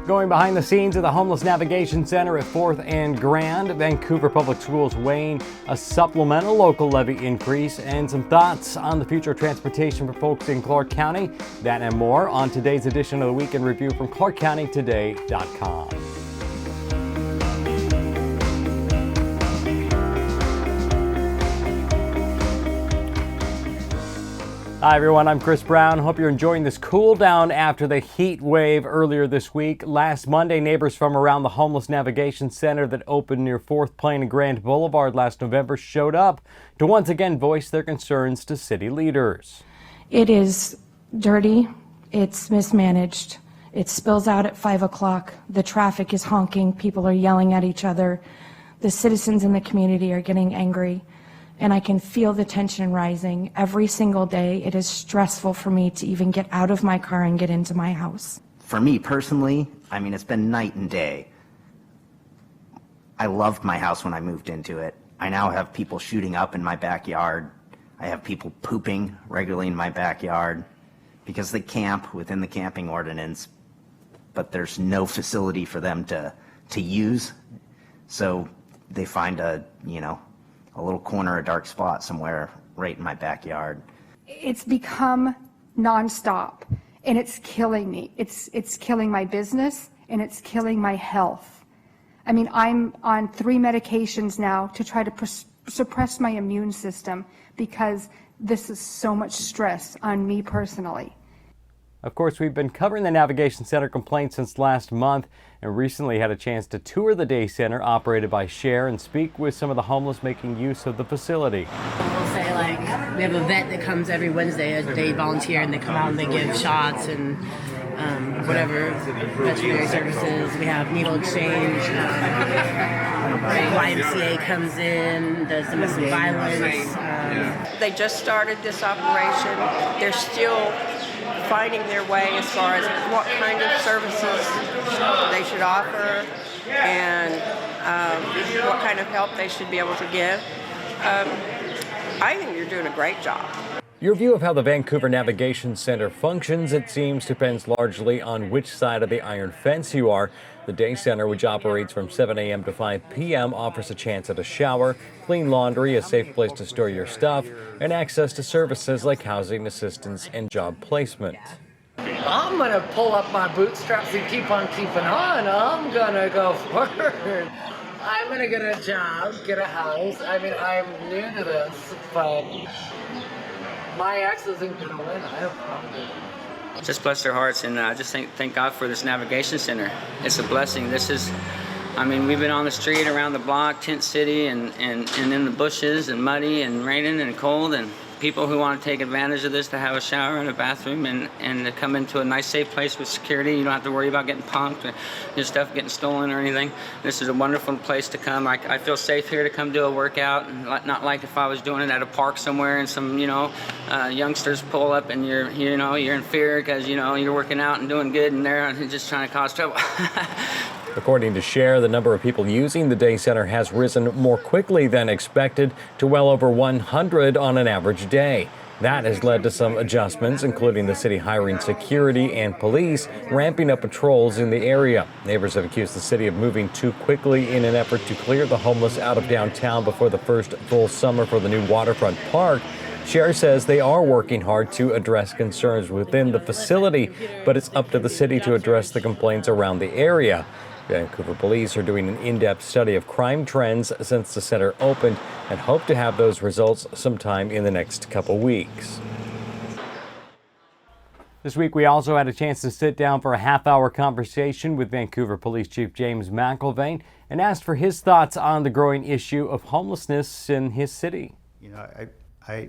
Going behind the scenes at the Homeless Navigation Center at 4th and Grand, Vancouver Public Schools weighing a supplemental local levy increase, and some thoughts on the future of transportation for folks in Clark County. That and more on today's edition of the Weekend Review from ClarkCountyToday.com. Hi everyone, I'm Chris Brown. Hope you're enjoying this cool down after the heat wave earlier this week. Last Monday, neighbors from around the Homeless Navigation Center that opened near 4th Plain and Grand Boulevard last November showed up to once again voice their concerns to city leaders. It is dirty, it's mismanaged, it spills out at 5 o'clock, the traffic is honking, people are yelling at each other, the citizens in the community are getting angry. And I can feel the tension rising every single day. It is stressful for me to even get out of my car and get into my house. For me personally, I mean, it's been night and day. I loved my house when I moved into it. I now have people shooting up in my backyard. I have people pooping regularly in my backyard because they camp within the camping ordinance, but there's no facility for them to use. So they find a little corner, a dark spot somewhere right in my backyard. It's become nonstop, and it's killing me. It's killing my business, and it's killing my health. I mean, I'm on 3 medications now to try to suppress my immune system because this is so much stress on me personally. Of course, we've been covering the Navigation Center complaint since last month and recently had a chance to tour the day center operated by Share and speak with some of the homeless making use of the facility. We'll say, like, we have a vet that comes every Wednesday, a day volunteer, and they come out and they give shots and whatever veterinary services. We have needle exchange. YMCA comes in, does domestic violence. They just started this operation. They're still finding their way as far as what kind of services they should offer and what kind of help they should be able to give. I think you're doing a great job. Your view of how the Vancouver Navigation Center functions, it seems, depends largely on which side of the iron fence you are. The day center, which operates from 7 a.m. to 5 p.m., offers a chance at a shower, clean laundry, a safe place to store your stuff, and access to services like housing assistance and job placement. I'm going to pull up my bootstraps and keep on keeping on. I'm going to go forward. I'm going to get a job, get a house. I mean, I'm new to this, but my ex isn't going to win. I have a problem with it. Just bless their hearts, and I just thank God for this navigation center. It's a blessing. This is, I mean, we've been on the street, around the block, tent city, and in the bushes, and muddy, and raining, and cold, and people who want to take advantage of this to have a shower and a bathroom and to come into a nice, safe place with security. You don't have to worry about getting punked or your stuff getting stolen or anything. This is a wonderful place to come. I feel safe here to come do a workout, and not like if I was doing it at a park somewhere and some, youngsters pull up and you're in fear because, you're working out and doing good and they're just trying to cause trouble. According to Share, the number of people using the day center has risen more quickly than expected to well over 100 on an average day. That has led to some adjustments, including the city hiring security and police, ramping up patrols in the area. Neighbors have accused the city of moving too quickly in an effort to clear the homeless out of downtown before the first full summer for the new waterfront park. Share says they are working hard to address concerns within the facility, but it's up to the city to address the complaints around the area. Vancouver police are doing an in-depth study of crime trends since the center opened and hope to have those results sometime in the next couple weeks. This week, we also had a chance to sit down for a half-hour conversation with Vancouver Police Chief James McElvain and asked for his thoughts on the growing issue of homelessness in his city. I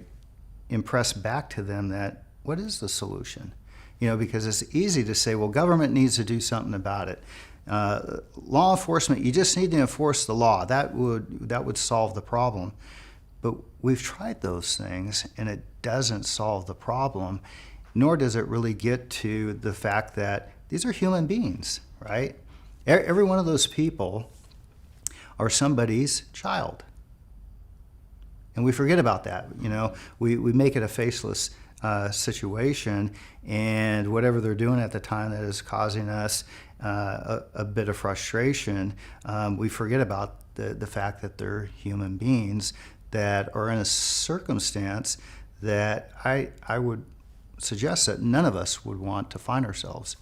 impress back to them that what is the solution? Because it's easy to say, well, government needs to do something about it. Law enforcement, you just need to enforce the law. That would solve the problem. But we've tried those things, and it doesn't solve the problem, nor does it really get to the fact that these are human beings, right? Every one of those people are somebody's child. And we forget about that. We make it a faceless situation, and whatever they're doing at the time that is causing us a bit of frustration, we forget about the fact that they're human beings that are in a circumstance that I would suggest that none of us would want to find ourselves.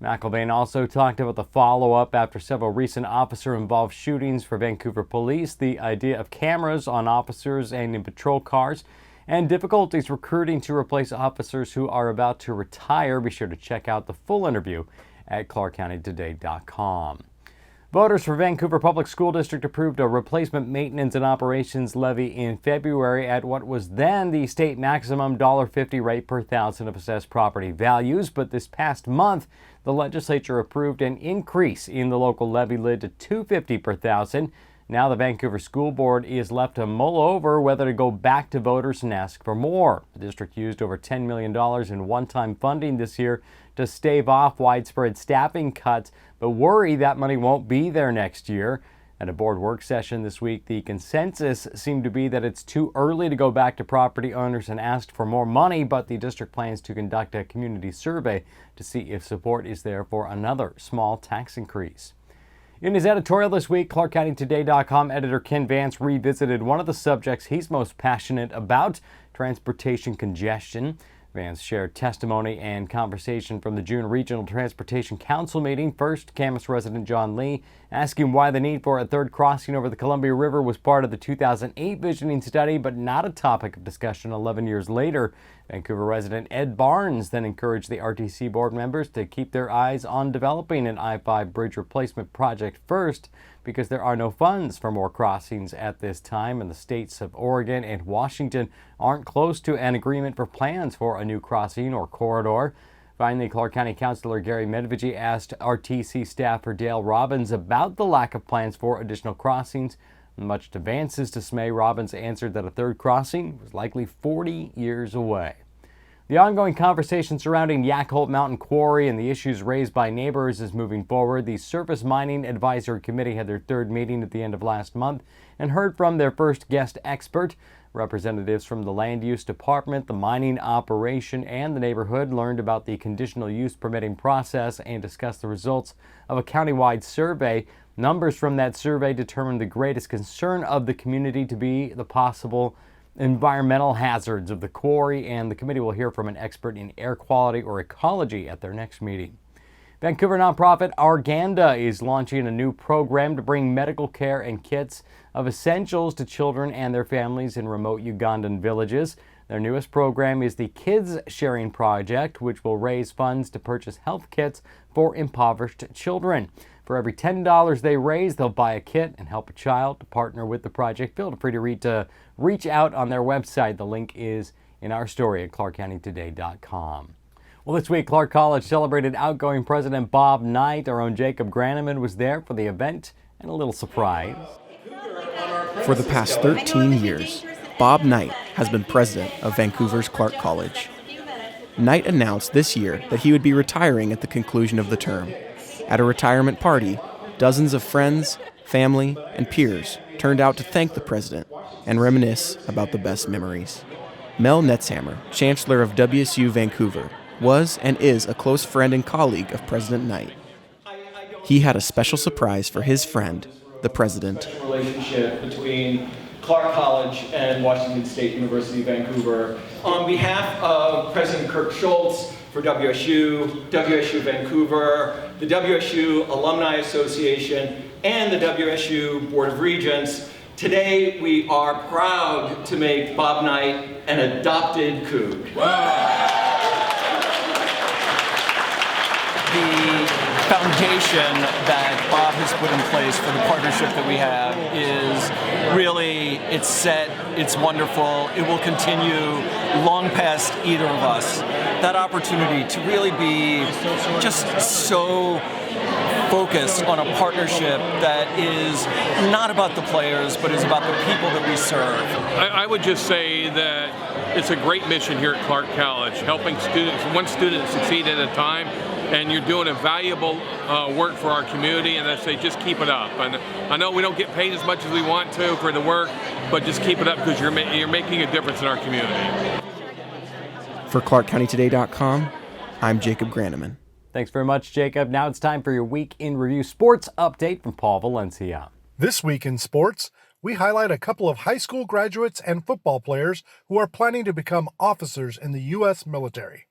Elvain also talked about the follow-up after several recent officer-involved shootings for Vancouver police, the idea of cameras on officers and in patrol cars, and difficulties recruiting to replace officers who are about to retire. Be sure to check out the full interview at clarkcountytoday.com. Voters for Vancouver Public School District approved a replacement maintenance and operations levy in February at what was then the state maximum $1.50 rate per thousand of assessed property values. But this past month, the legislature approved an increase in the local levy lid to $2.50 per thousand. Now the Vancouver School Board is left to mull over whether to go back to voters and ask for more. The district used over $10 million in one-time funding this year to stave off widespread staffing cuts, but worry that money won't be there next year. At a board work session this week, the consensus seemed to be that it's too early to go back to property owners and ask for more money, but the district plans to conduct a community survey to see if support is there for another small tax increase. In his editorial this week, ClarkCountyToday.com editor Ken Vance revisited one of the subjects he's most passionate about, transportation congestion. Vance shared testimony and conversation from the June Regional Transportation Council meeting. First, Camas resident John Lee asking why the need for a third crossing over the Columbia River was part of the 2008 visioning study, but not a topic of discussion 11 years later. Vancouver resident Ed Barnes then encouraged the RTC board members to keep their eyes on developing an I-5 bridge replacement project first, because there are no funds for more crossings at this time, and the states of Oregon and Washington aren't close to an agreement for plans for a new crossing or corridor. Finally, Clark County Councillor Gary Medvedji asked RTC staffer Dale Robbins about the lack of plans for additional crossings. Much to Vance's dismay, Robbins answered that a third crossing was likely 40 years away. The ongoing conversation surrounding Yacolt Mountain Quarry and the issues raised by neighbors is moving forward. The Surface Mining Advisory Committee had their third meeting at the end of last month and heard from their first guest expert. Representatives from the Land Use Department, the mining operation, and the neighborhood learned about the conditional use permitting process and discussed the results of a countywide survey. Numbers from that survey determined the greatest concern of the community to be the possible environmental hazards of the quarry, and the committee will hear from an expert in air quality or ecology at their next meeting. Vancouver nonprofit Ourganda is launching a new program to bring medical care and kits of essentials to children and their families in remote Ugandan villages. Their newest program is the Kids Sharing Project, which will raise funds to purchase health kits for impoverished children. For every $10 they raise, they'll buy a kit and help a child. To partner with the project, feel free to reach out on their website. The link is in our story at clarkcountytoday.com. Well, this week, Clark College celebrated outgoing President Bob Knight. Our own Jacob Granneman was there for the event, and a little surprise. For the past 13 years, Bob Knight has been president of Vancouver's Clark College. Knight announced this year that he would be retiring at the conclusion of the term. At a retirement party, dozens of friends, family, and peers turned out to thank the president and reminisce about the best memories. Mel Netzhammer, Chancellor of WSU Vancouver, was and is a close friend and colleague of President Knight. He had a special surprise for his friend, the president. Relationship between Clark College and Washington State University, Vancouver. On behalf of President Kirk Schultz for WSU, WSU Vancouver, the WSU Alumni Association, and the WSU Board of Regents, today we are proud to make Bob Knight an adopted Coug. The foundation that Bob has put in place for the partnership that we have is really, it's set, it's wonderful, it will continue long past either of us. That opportunity to really be just so focused on a partnership that is not about the players, but is about the people that we serve. I would just say that it's a great mission here at Clark College, helping students, one student succeed at a time, and you're doing a valuable work for our community, and I say just keep it up. And I know we don't get paid as much as we want to for the work, but just keep it up because you're making a difference in our community. For ClarkCountyToday.com, I'm Jacob Granneman. Thanks very much, Jacob. Now it's time for your Week in Review sports update from Paul Valencia. This week in sports, we highlight a couple of high school graduates and football players who are planning to become officers in the U.S. military.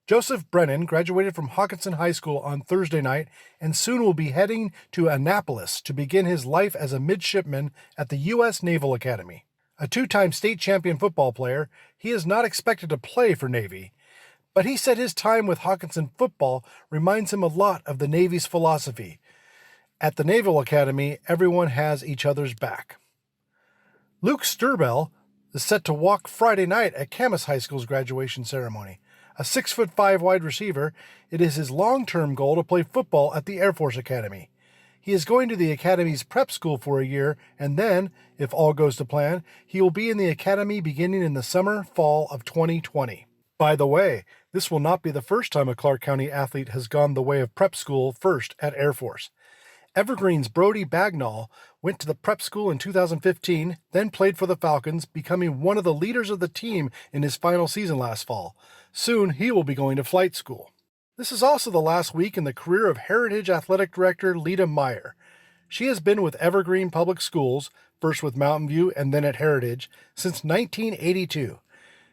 Joseph Brennan graduated from Hockinson High School on Thursday night and soon will be heading to Annapolis to begin his life as a midshipman at the U.S. Naval Academy. A two-time state champion football player, he is not expected to play for Navy, but he said his time with Hockinson football reminds him a lot of the Navy's philosophy. At the Naval Academy, everyone has each other's back. Luke Sturbell is set to walk Friday night at Camas High School's graduation ceremony. A 6'5" wide receiver, it is his long-term goal to play football at the Air Force Academy. He is going to the Academy's prep school for a year, and then, if all goes to plan, he will be in the Academy beginning in the summer-fall of 2020. By the way, this will not be the first time a Clark County athlete has gone the way of prep school first at Air Force. Evergreen's Brody Bagnall went to the prep school in 2015, then played for the Falcons, becoming one of the leaders of the team in his final season last fall. Soon, he will be going to flight school. This is also the last week in the career of Heritage Athletic Director Leta Meyer. She has been with Evergreen Public Schools, first with Mountain View and then at Heritage, since 1982.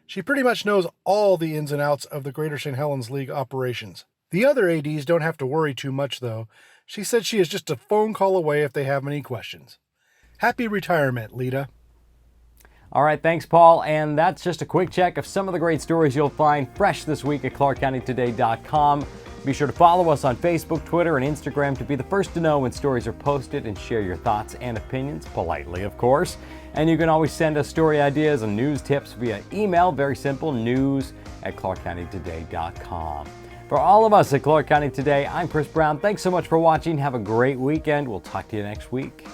She pretty much knows all the ins and outs of the Greater St. Helens League operations. The other ADs don't have to worry too much, though. She said she is just a phone call away if they have any questions. Happy retirement, Leta. All right, thanks, Paul. And that's just a quick check of some of the great stories you'll find fresh this week at ClarkCountyToday.com. Be sure to follow us on Facebook, Twitter, and Instagram to be the first to know when stories are posted and share your thoughts and opinions, politely, of course. And you can always send us story ideas and news tips via email. Very simple, news@ClarkCountyToday.com. For all of us at Clark County Today, I'm Chris Brown. Thanks so much for watching. Have a great weekend. We'll talk to you next week.